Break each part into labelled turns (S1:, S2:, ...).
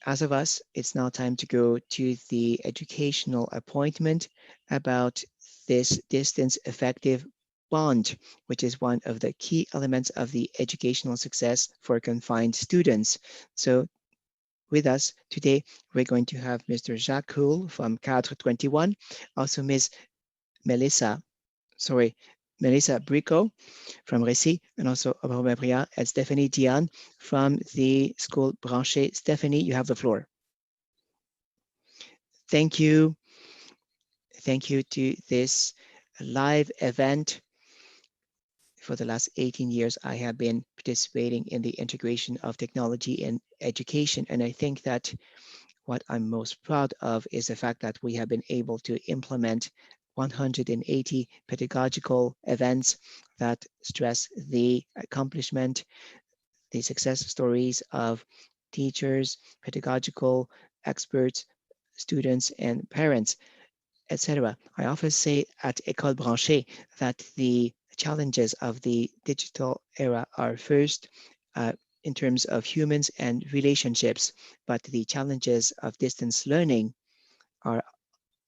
S1: as of us, it's now time to go to the educational appointment about this distance effective bond, which is one of the key elements of the educational success for confined students. So with us today, we're going to have Mr. Jacques Cool from Cadre 21, also Ms. Melissa, sorry, Melissa Brico from RÉCIT, and also Audrey Miller and Stephanie Diane from the school branchée. Stephanie, you have the floor. Thank you. Thank you to this live event. For the last 18 years, I have been participating in the integration of technology in education. And I think that what I'm most proud of is the fact that we have been able to implement 180 pedagogical events that stress the accomplishment, the success stories of teachers, pedagogical experts, students, and parents, etc. I often say at École branchée that the challenges of the digital era are first in terms of humans and relationships, but the challenges of distance learning are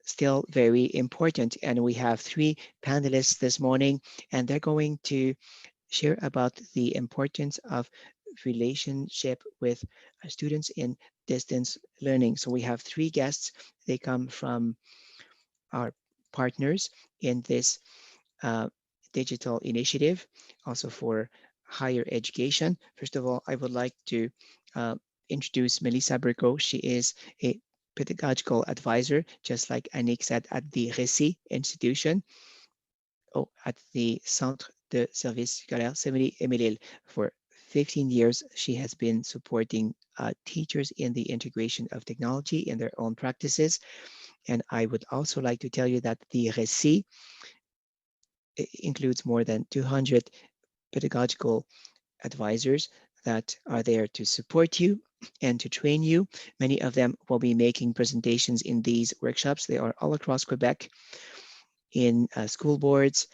S1: still very important. And we have three panelists this morning, and they're going to share about the importance of relationship with students in distance learning. So we have three guests. They come from our partners in this uh, digital initiative, also for higher education. First of all, I would like to uh, introduce Melissa Braco. She is a pedagogical advisor, just like Annick said, at the RÉCIT institution, at the Centre de Services Scolaires Sémélie-Émile. For 15 years, she has been supporting teachers in the integration of technology in their own practices. And I would also like to tell you that the RÉCIT includes more than 200 pedagogical advisors that are there to support you and to train you. Many of them will be making presentations in these workshops. They are all across Quebec in school boards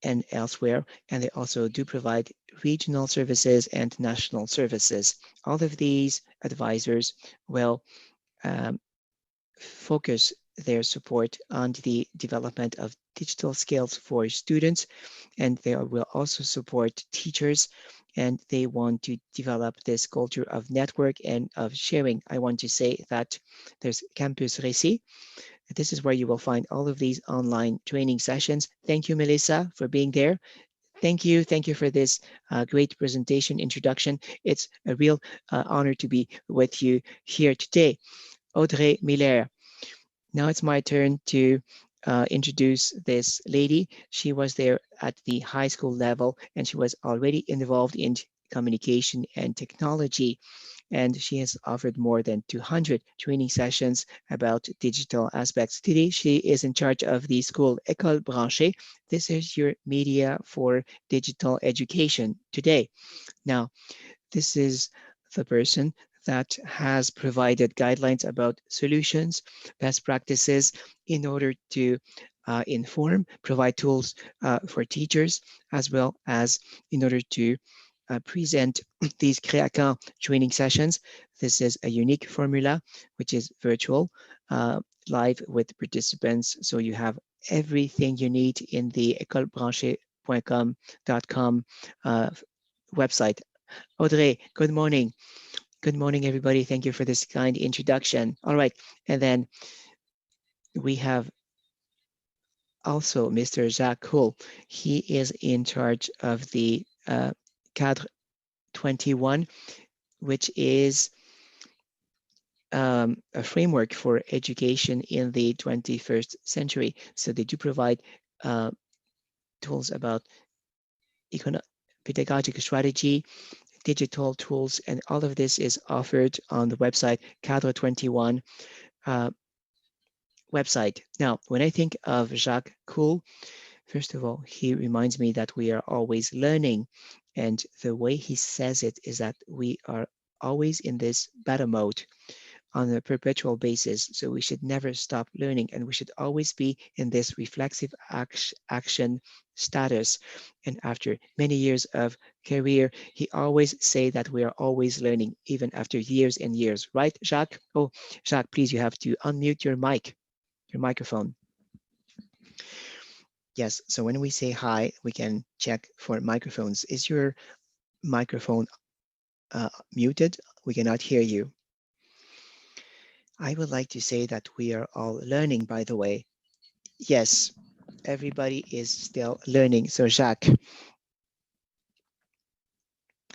S1: and elsewhere, and they also do provide regional services and national services. All of these advisors will focus their support on the development of digital skills for students, and they will also support teachers, and they want to develop this culture of network and of sharing. I want to say that there's Campus RÉCIT. This is where you will find all of these online training sessions. Thank you, Melissa, for being there. Thank you. Thank you for this great presentation introduction. It's a real honor to be with you here today. Audrey Miller, now it's my turn to introduce this lady. She was there at the high school level, and she was already involved in communication and technology. And she has offered more than 200 training sessions about digital aspects. Today, she is in charge of the school École branchée. This is your media for digital education today. Now, this is the person that has provided guidelines about solutions, best practices in order to inform, provide tools for teachers, as well as in order to present these Créacan training sessions. This is a unique formula, which is virtual, live with participants. So you have everything you need in the écolebranchée.com website. Audrey, good morning. Good morning, everybody. Thank you for this kind introduction. All right. And then we have also Mr. Jacques Hull. He is in charge of the Cadre 21, which is a framework for education in the 21st century. So they do provide tools about pedagogic strategy, digital tools, and all of this is offered on the website Cadre 21 website. Now, when I think of Jacques Cool, first of all, he reminds me that we are always learning. And the way he says it is that we are always in this beta mode. on a perpetual basis. So we should never stop learning, and we should always be in this reflexive action status. And after many years of career, he always say that we are always learning, even after years and years, right, Jacques? Oh, Jacques, please, you have to unmute your mic, your microphone. Yes, so when we say hi, we can check for microphones. Is your microphone muted? We cannot hear you. I would like to say that we are all learning, by the way. Yes, everybody is still learning. So Jacques.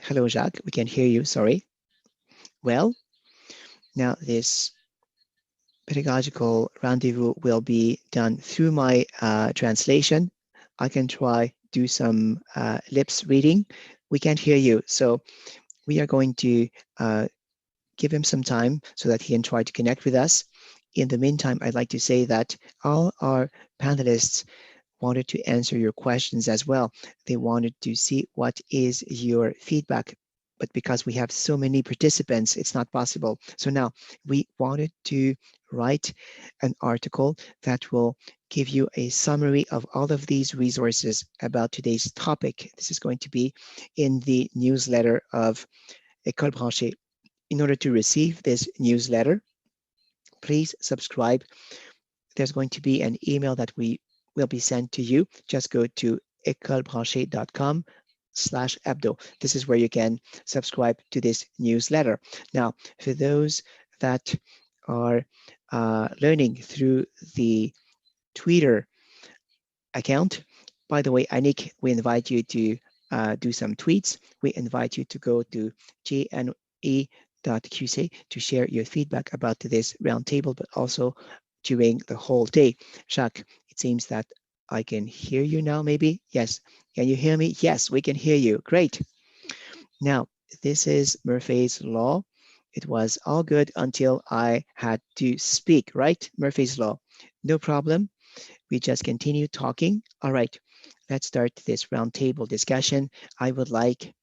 S1: Hello, Jacques. We can hear you, sorry. Well, now this pedagogical rendezvous will be done through my translation. I can try do some lips reading. We can't hear you, so we are going to give him some time so that he can try to connect with us. In the meantime, I'd like to say that all our panelists wanted to answer your questions as well. They wanted to see what is your feedback, but because we have so many participants, it's not possible. So now we wanted to write an article that will give you a summary of all of these resources about today's topic. This is going to be in the newsletter of École branchée. In order to receive this newsletter, please subscribe. There's going to be an email that will be sent to you. Just go to écolebranchée.com/hebdo. This is where you can subscribe to this newsletter. Now, for those that are learning through the Twitter account, by the way, Anik, we invite you to do some tweets. We invite you to go to jne.qc to share your feedback about this roundtable, but also during the whole day. Jacques, it seems that I can hear you now, maybe? Yes. Can you hear me? Yes, we can hear you. Great. Now, this is Murphy's Law. It was all good until I had to speak, right? Murphy's Law. No problem. We just continue talking. All right, let's start this roundtable discussion. I would like,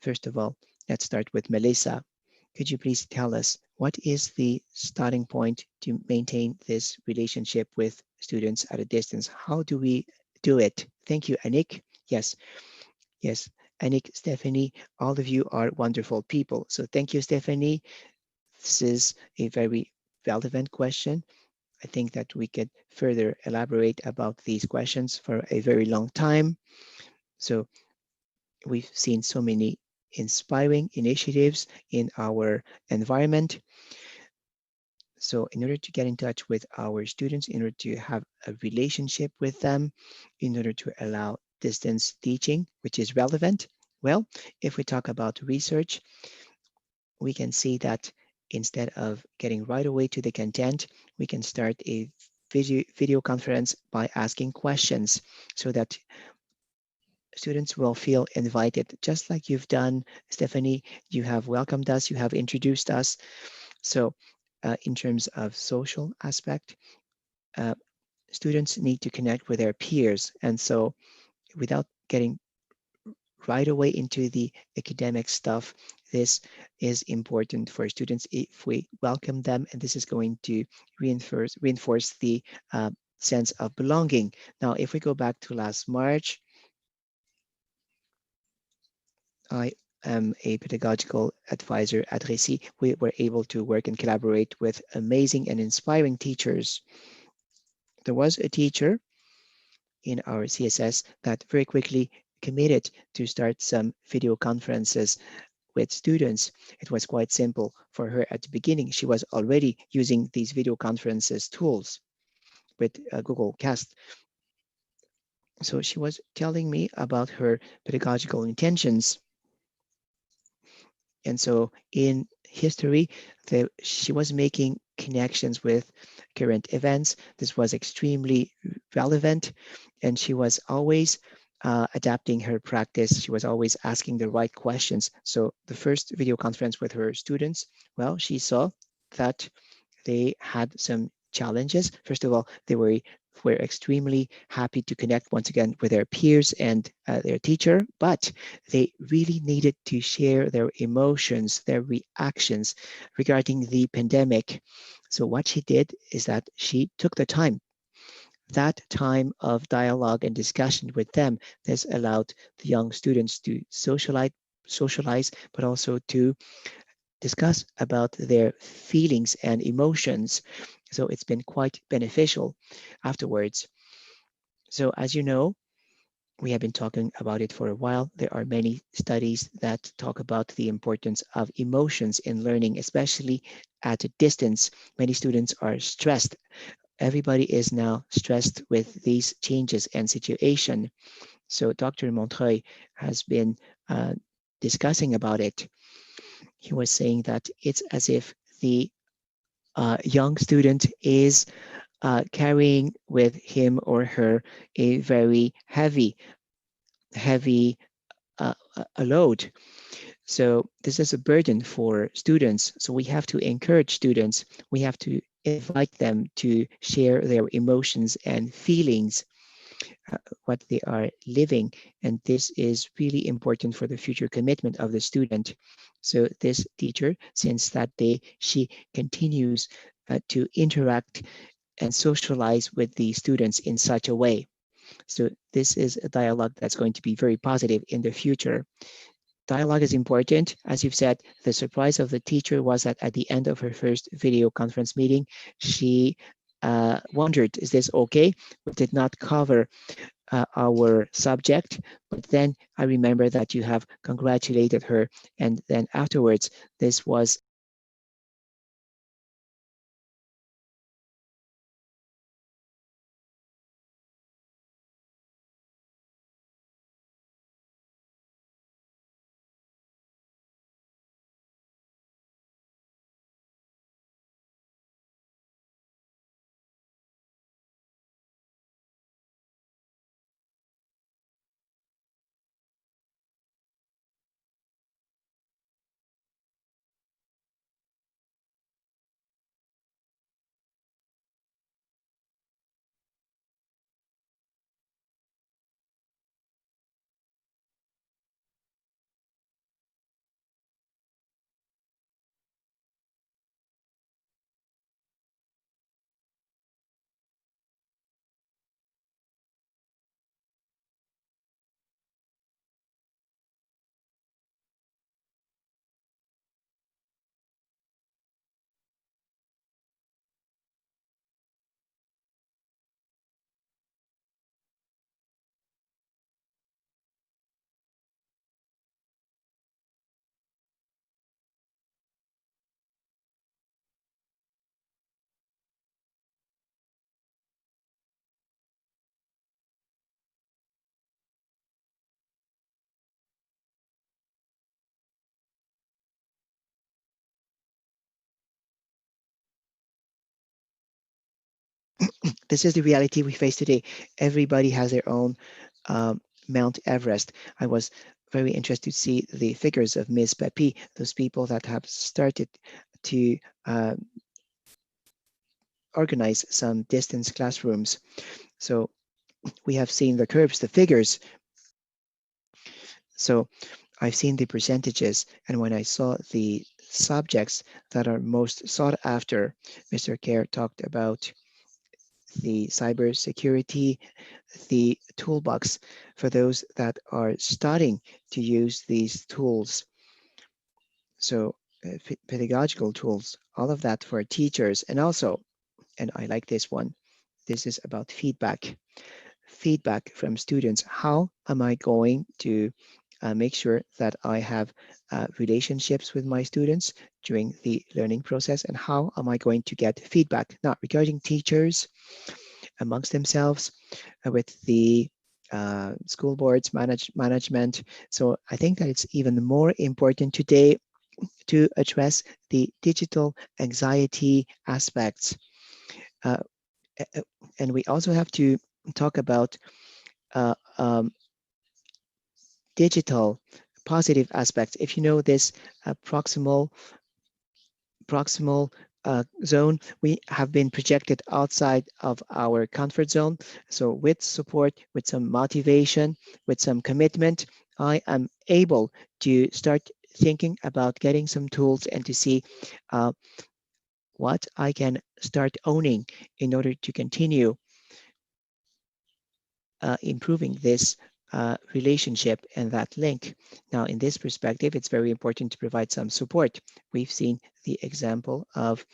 S1: first of all, let's start with Melissa. Could you please tell us what is the starting point to maintain this relationship with students at a distance? How do we do it? Thank you, Anik. Yes, yes, Anik, Stephanie, all of you are wonderful people. So thank you, Stephanie. This is a very relevant question. I think that we could further elaborate about these questions for a very long time. So we've seen so many inspiring initiatives in our environment. So in order to get in touch with our students, in order to have a relationship with them, in order to allow distance teaching, which is relevant, well, if we talk about research, we can see that instead of getting right away to the content, we can start a video conference by asking questions so that students will feel invited, just like you've done, Stephanie. You have welcomed us, you have introduced us. So in terms of social aspect, students need to connect with their peers. And so without getting right away into the academic stuff, this is important for students if we welcome them, and this is going to reinforce the sense of belonging. Now, if we go back to last March, I am a pedagogical advisor at RÉCIT. We were able to work and collaborate with amazing and inspiring teachers. There was a teacher in our CSS that very quickly committed to start some video conferences with students. It was quite simple for her at the beginning. She was already using these video conferences tools with Google Cast. So she was telling me about her pedagogical intentions. And so in history, she was making connections with current events. This was extremely relevant, and she was always adapting her practice. She was always asking the right questions. So the first video conference with her students, well, she saw that they had some challenges. First of all, they were were extremely happy to connect once again with their peers and their teacher, but they really needed to share their emotions, their reactions regarding the pandemic. So what she did is that she took the time, that time of dialogue and discussion with them. This allowed the young students to socialize, but also to discuss about their feelings and emotions. So it's been quite beneficial afterwards. So as you know, we have been talking about it for a while. There are many studies that talk about the importance of emotions in learning, especially at a distance. Many students are stressed. Everybody is now stressed with these changes and situation. So Dr. Montreuil has been discussing about it. He was saying that it's as if the young student is carrying with him or her a very heavy a load. So this is a burden for students. So we have to encourage students. We have to invite them to share their emotions and feelings, what they are living. And this is really important for the future commitment of the student. So this teacher, since that day, she continues to interact and socialize with the students in such a way. So this is a dialogue that's going to be very positive in the future. Dialogue is important. As you've said, the surprise of the teacher was that at the end of her first video conference meeting, she wondered, is this okay? We did not cover our subject, but then I remember that you have congratulated her. And then afterwards, this was this is the reality we face today. Everybody has their own Mount Everest. I was very interested to see the figures of Ms. Pepi, those people that have started to uh, organize some distance classrooms. So we have seen the curves, the figures. So I've seen the percentages, and when I saw the subjects that are most sought after, Mr. Kerr talked about the cybersecurity, the toolbox for those that are starting to use these tools. So pedagogical tools, all of that for teachers. And also, and I like this one, this is about feedback. Feedback from students. How am I going to make sure that I have relationships with my students during the learning process? And how am I going to get feedback, not regarding teachers amongst themselves, with the school boards, management. So I think that it's even more important today to address the digital anxiety aspects. Uh, and we also have to talk about uh, um, digital positive aspects. If you know this proximal zone, we have been projected outside of our comfort zone. So with support, with some motivation, with some commitment, I am able to start thinking about getting some tools and to see uh, what I can start owning in order to continue improving this relationship and that link. Now, in this perspective, it's very important to provide some support. We've seen the example of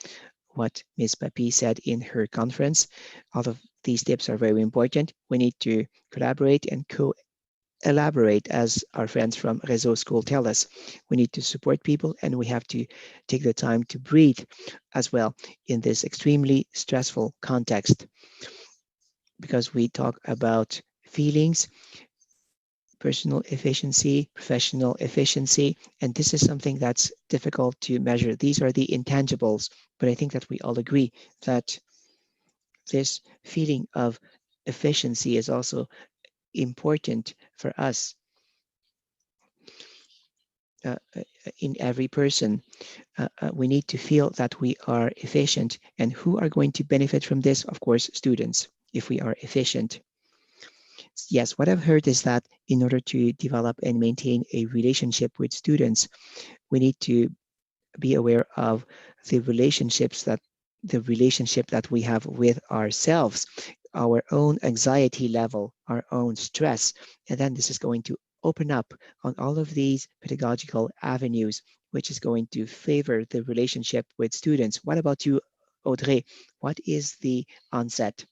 S1: what Ms. Papi said in her conference. All of these tips are very important. We need to collaborate and co-elaborate, as our friends from Réseau School tell us. We need to support people, and we have to take the time to breathe as well in this extremely stressful context, because we talk about feelings, personal efficiency, professional efficiency, and this is something that's difficult to measure. These are the intangibles, but I think that we all agree that this feeling of efficiency is also important for us in every person. We need to feel that we are efficient, and who are going to benefit from this? Of course, students, if we are efficient. Yes, what I've heard is that in order to develop and maintain a relationship with students, we need to be aware of the relationship that we have with ourselves, our own anxiety level, our own stress, and then this is going to open up on all of these pedagogical avenues, which is going to favor the relationship with students. What about you, Audrey? What is the onset,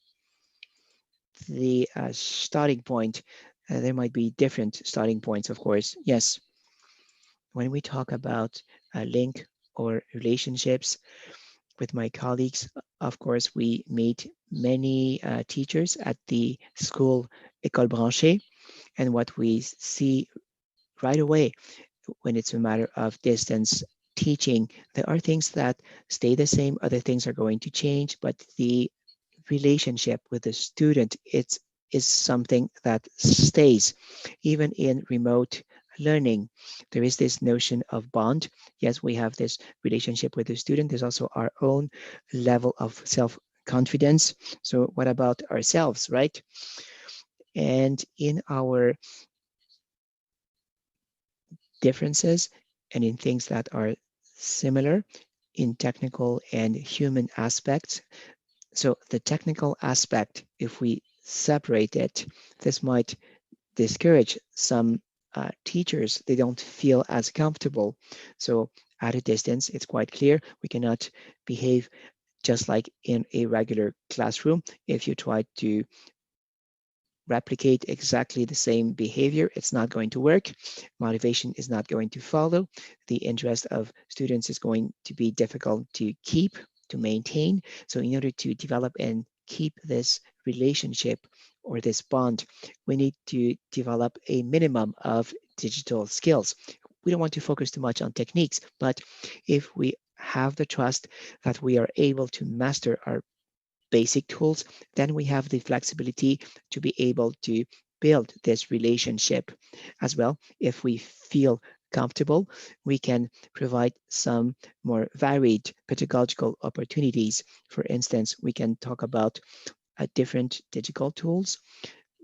S1: the starting point? There might be different starting points, of course. Yes, when we talk about a link or relationships with my colleagues, of course, we meet many teachers at the school École branchée, and what we see right away when it's a matter of distance teaching, there are things that stay the same, other things are going to change, but the relationship with the student, it's is something that stays even in remote learning. There is this notion of bond. Yes, we have this relationship with the student. There's also our own level of self-confidence. So what about ourselves, right? And in our differences and in things that are similar in technical and human aspects. So the technical aspect, if we separate it, this might discourage some teachers. They don't feel as comfortable. So at a distance, it's quite clear we cannot behave just like in a regular classroom. If you try to replicate exactly the same behavior, it's not going to work. Motivation is not going to follow. The interest of students is going to be difficult to keep, to maintain. So in order to develop and keep this relationship or this bond, we need to develop a minimum of digital skills. We don't want to focus too much on techniques, but if we have the trust that we are able to master our basic tools, then we have the flexibility to be able to build this relationship as well. If we feel comfortable, we can provide some more varied pedagogical opportunities. For instance, we can talk about different digital tools,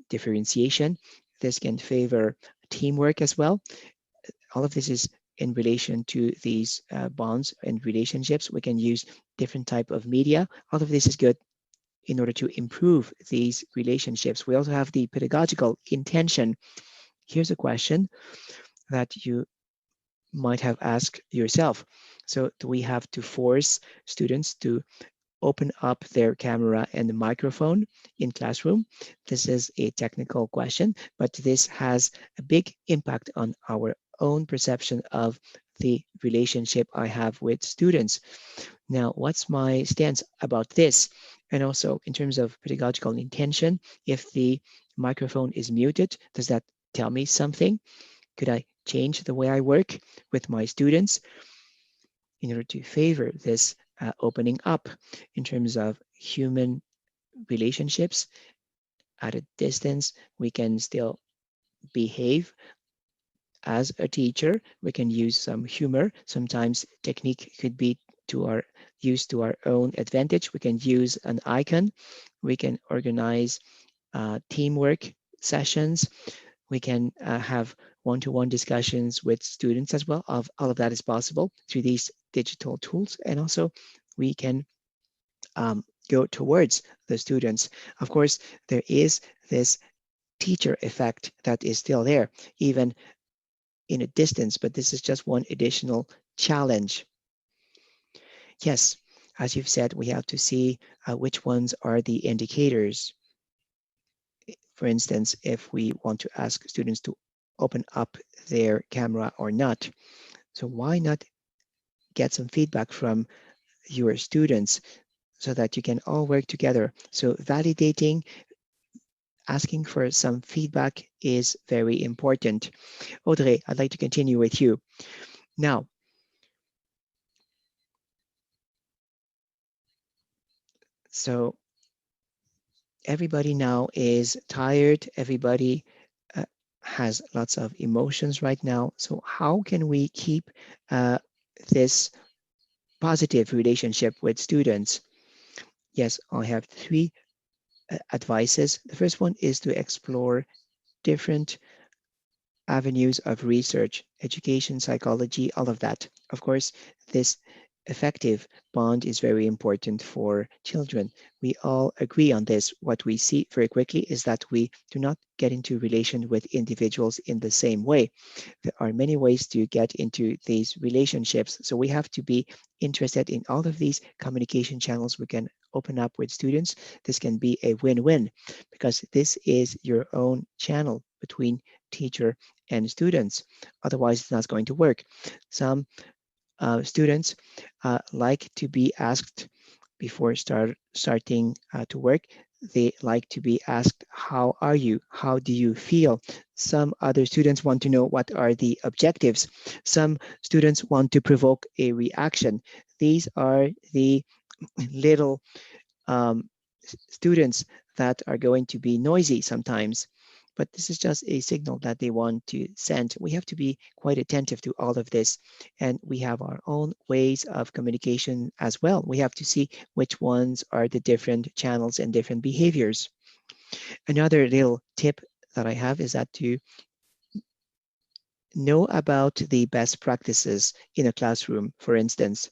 S1: differentiation. This can favor teamwork as well. All of this is in relation to these bonds and relationships. We can use different type of media. All of this is good in order to improve these relationships. We also have the pedagogical intention. Here's a question that you might have asked yourself. So do we have to force students to open up their camera and microphone in classroom? This is a technical question, but this has a big impact on our own perception of the relationship I have with students. Now, what's my stance about this? And also in terms of pedagogical intention, if the microphone is muted, does that tell me something? Could I change the way I work with my students in order to favor this opening up in terms of human relationships? At a distance, we can still behave as a teacher. We can use some humor. Sometimes technique could be use to our own advantage. We can use an icon. We can organize teamwork sessions. We can have one-to-one discussions with students as well. All of that is possible through these digital tools. And also we can go towards the students. Of course, there is this teacher effect that is still there, even in a distance, but this is just one additional challenge. Yes, as you've said, we have to see which ones are the indicators. For instance, if we want to ask students to open up their camera or not. So why not get some feedback from your students so that you can all work together? So validating, asking for some feedback is very important. Audrey, I'd like to continue with you. Now, so everybody now is tired. Everybody has lots of emotions right now. So how can we keep this positive relationship with students? Yes, I have three advices. The first one is to explore different avenues of research, education, psychology, all of that. Of course, this effective bond is very important for children. We all agree on this. What we see very quickly is that we do not get into relation with individuals in the same way. There are many ways to get into these relationships. So we have to be interested in all of these communication channels we can open up with students. This can be a win-win because this is your own channel between teacher and students. Otherwise, it's not going to work. Some students like to be asked before starting to work. They like to be asked, how are you? How do you feel? Some other students want to know what are the objectives. Some students want to provoke a reaction. These are the little students that are going to be noisy sometimes, but this is just a signal that they want to send. We have to be quite attentive to all of this, and we have our own ways of communication as well. We have to see which ones are the different channels and different behaviors. Another little tip that I have is that to know about the best practices in a classroom. For instance,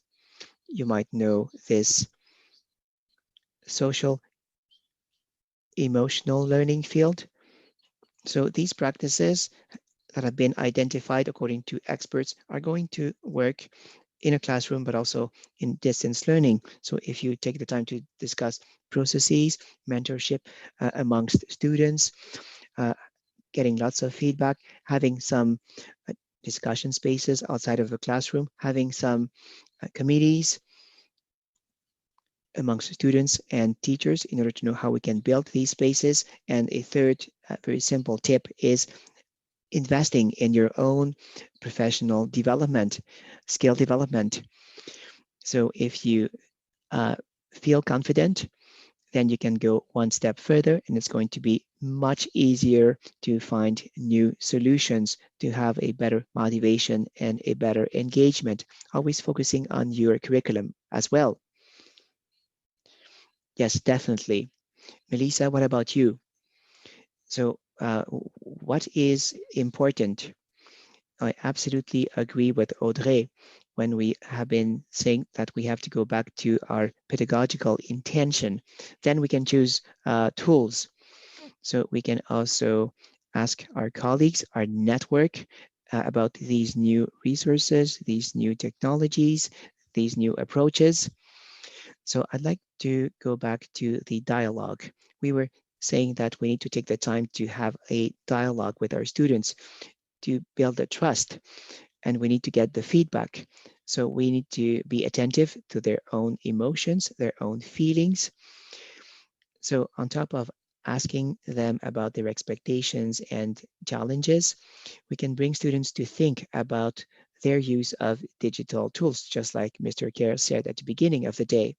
S1: you might know this social emotional learning field. So these practices that have been identified according to experts are going to work in a classroom, but also in distance learning. So if you take the time to discuss processes, mentorship amongst students, uh, getting lots of feedback, having some discussion spaces outside of the classroom, having some committees amongst students and teachers in order to know how we can build these spaces. And a third very simple tip is investing in your own professional development, skill development. So if you feel confident, then you can go one step further, and it's going to be much easier to find new solutions to have a better motivation and a better engagement, always focusing on your curriculum as well. Yes, definitely. Melissa, what about you? So what is important? I absolutely agree with Audrey when we have been saying that we have to go back to our pedagogical intention. Then we can choose tools. So we can also ask our colleagues, our network, about these new resources, these new technologies, these new approaches. So I'd like to go back to the dialogue. We were saying that we need to take the time to have a dialogue with our students to build the trust, and we need to get the feedback. So we need to be attentive to their own emotions, their own feelings. So on top of asking them about their expectations and challenges, we can bring students to think about their use of digital tools, just like Mr. Kerr said at the beginning of the day.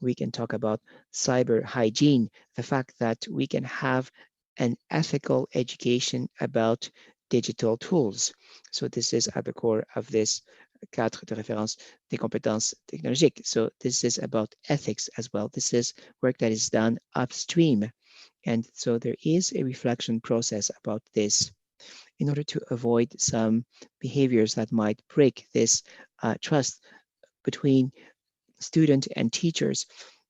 S1: We can talk about cyber hygiene, the fact that we can have an ethical education about digital tools. So this is at the core of this cadre de référence des compétences technologiques. So this is about ethics as well. This is work that is done upstream. And so there is a reflection process about this in order to avoid some behaviors that might break this trust between student and teachers,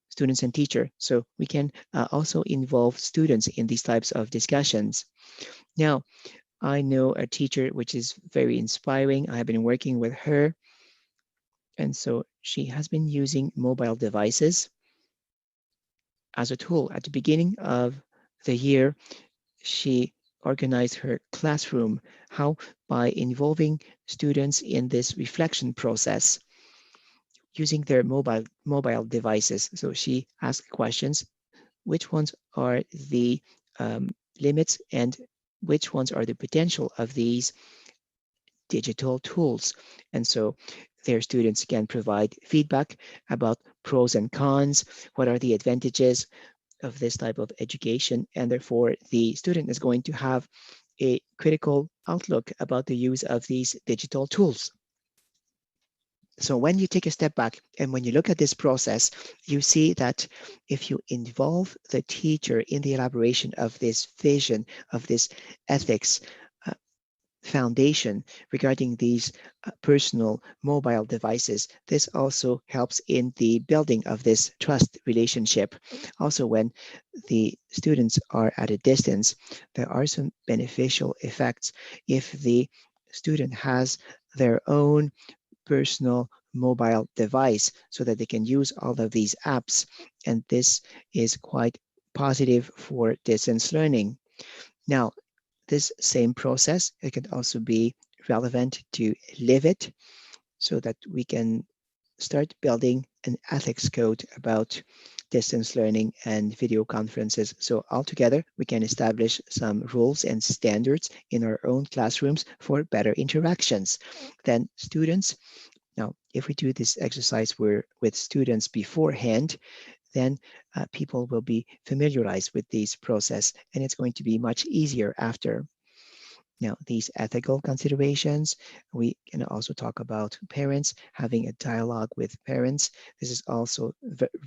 S1: students and teacher. So we can also involve students in these types of discussions. Now, I know a teacher which is very inspiring. I have been working with her. And so she has been using mobile devices as a tool. At the beginning of the year, she organized her classroom. How? By involving students in this reflection process using their mobile devices. So she asked questions, which ones are the limits and which ones are the potential of these digital tools. And so their students can provide feedback about pros and cons, what are the advantages of this type of education, and therefore the student is going to have a critical outlook about the use of these digital tools. So when you take a step back and when you look at this process, you see that if you involve the teacher in the elaboration of this vision, of this ethics foundation regarding these personal mobile devices, this also helps in the building of this trust relationship. Also, when the students are at a distance, there are some beneficial effects if the student has their own personal mobile device so that they can use all of these apps. And this is quite positive for distance learning. Now, this same process, it can also be relevant to live it so that we can start building an ethics code about distance learning and video conferences. So altogether, we can establish some rules and standards in our own classrooms for better interactions. Then students, now, if we do this exercise with students beforehand, then people will be familiarized with this process and it's going to be much easier after. Now, these ethical considerations, we can also talk about parents, having a dialogue with parents. This is also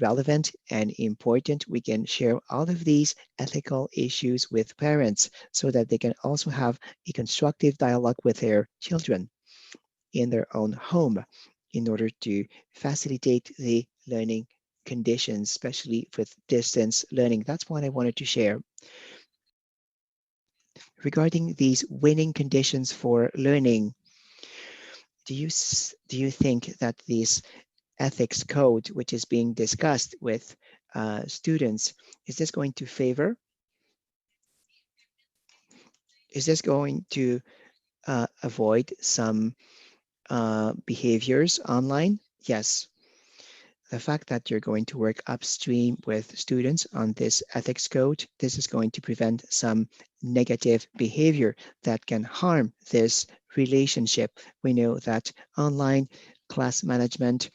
S1: relevant and important. We can share all of these ethical issues with parents so that they can also have a constructive dialogue with their children in their own home in order to facilitate the learning conditions, especially with distance learning. That's what I wanted to share. Regarding these winning conditions for learning, do you think that this ethics code, which is being discussed with students, is this going to favor? Is this going to avoid some behaviors online? Yes. The fact that you're going to work upstream with students on this ethics code, this is going to prevent some negative behavior that can harm this relationship. We know that online class management,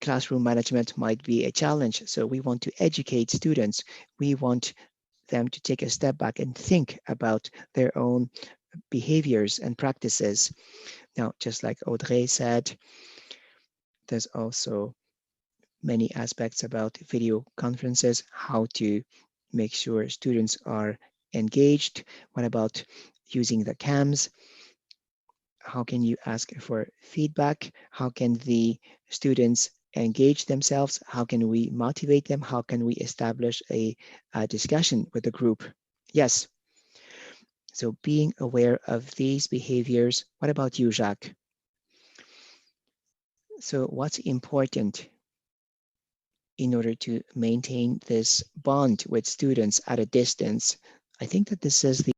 S1: classroom management might be a challenge. So we want to educate students. We want them to take a step back and think about their own behaviors and practices. Now, just like Audrey said, there's also many aspects about video conferences, how to make sure students are engaged. What about using the cams? How can you ask for feedback? How can the students engage themselves? How can we motivate them? How can we establish a discussion with the group? Yes. So being aware of these behaviors. What about you, Jacques? So what's important in order to maintain this bond with students at a distance? I think that this is the